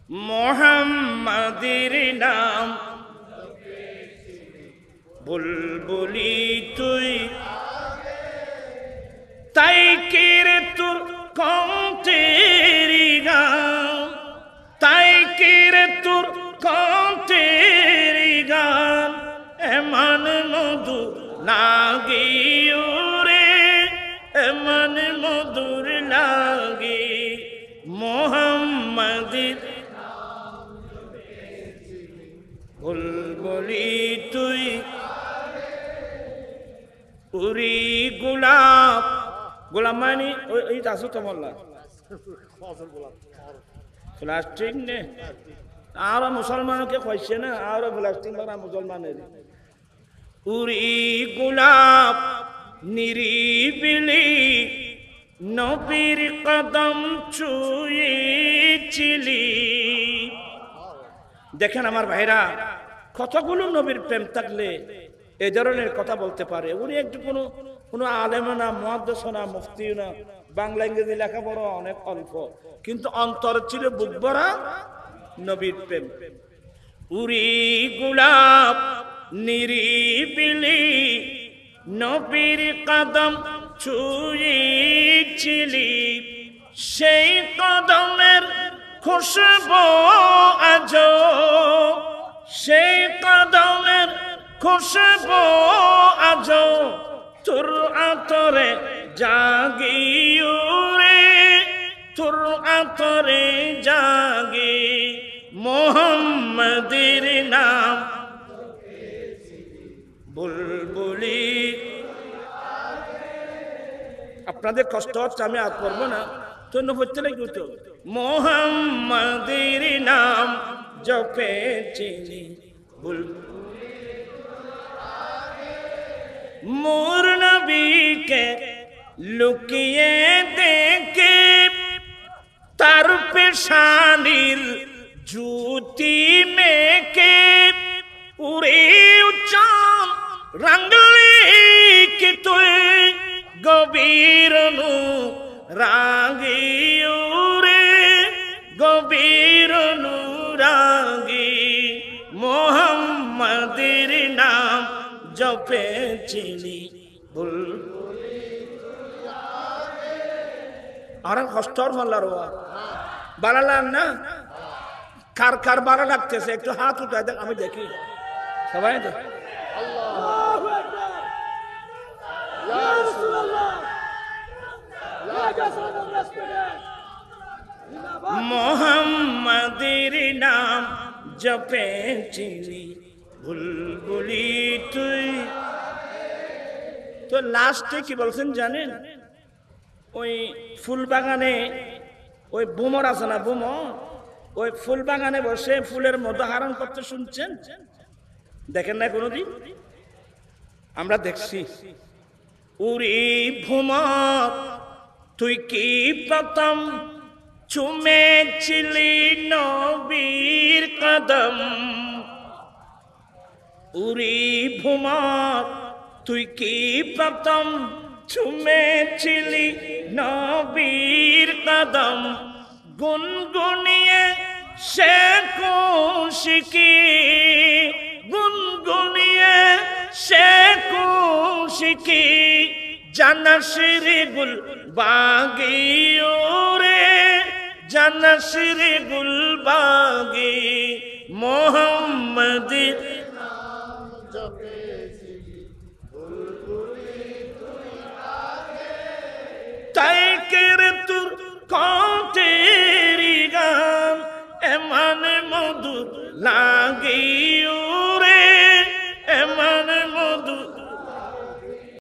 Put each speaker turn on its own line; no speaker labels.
মোহাম্মদের নাম বুলবুলি তুই তাই কেরে তোর কণ্ঠেরি গান তাই কেরে তোর কণ্ঠেরি গান এমন মধু লাগে রে এমন মধুর লাগে মোহাম্মদের বুলবুলি তুই উরি গোলাপ গোলাপ মানে ওই আসো তো বললা প্লাস্টিক নে আর মুসলমানকে কইছে না আর প্লাস্টিক বানা মুসলমানের উরি গোলাপ নিরিবিলি নবীর কদম ছুঁয়েছিলি দেখেন আমার ভাইরা কতগুলো নবীর প্রেম থাকলে এই ধরনের কথা বলতে পারে উনি একটু কোনো আলেম না মুহাদ্দিস না মুফতি না বাংলা ইংরেজি লেখাপড়া অনেক অল্প কিন্তু অন্তর ছিল বুক ভরা নবীর প্রেম উরি গোলাপ নিরিবিলি নবীর কদম ছুঁয়েছিলি সেই কদমের খুশবু আজো সেই কদমের খুশবু আজো তোর আতরে জাগি রে তোর আতরে জাগি মোহাম্মদের নাম বুলবুলি আপনাদের কষ্ট হচ্ছে আমি আর করবো না তো পড়তে লাগবে তো মোহাম্মদের নাম জপেছিলি বুলবুলি মোর নবীকে লুকিয়ে দেখে তার পেশানির জুতি মেকে উড়ে উচ্চান রাঙ্গলি কি তুই গভীর নু রাগি উরে গভীর নু রাগি মোহাম্মদের নাম জপেছিলি বুলবুলি আর কষ্টর মাল্লার বাড়ালাম না কার কার বাড়া লাগতেছে একটু হাত উঠায় দেখ আমি দেখি সবাই দেখ মোহাম্মদের নাম জপেছিলি বুলবুলি তুই তো লাস্টে কি বলছেন জানেন ওই ফুল বাগানে ওই বুমর আছে না বুমর ওই ফুল বাগানে বসে ফুলের মধু আহরণ করতে শুনছেন দেখেন না কোনোদিন আমরা দেখছি উরি ভুমর তুই কি প্রথম চুমেছিলি নবীর কদম উরি ভুমর তুই কি প্রথম চুমেছিলি নবীর কদম গুনগুনিয়ে সে খুশকি গুনগুনিয়ে সে খুশকি জানাশিরি গুল বাগি ওরে জানাশিরি গুল বাগি মোহাম্মদের তাই কেরে তোর কণ্ঠেরি গান এমন মধু লাগি রে এমন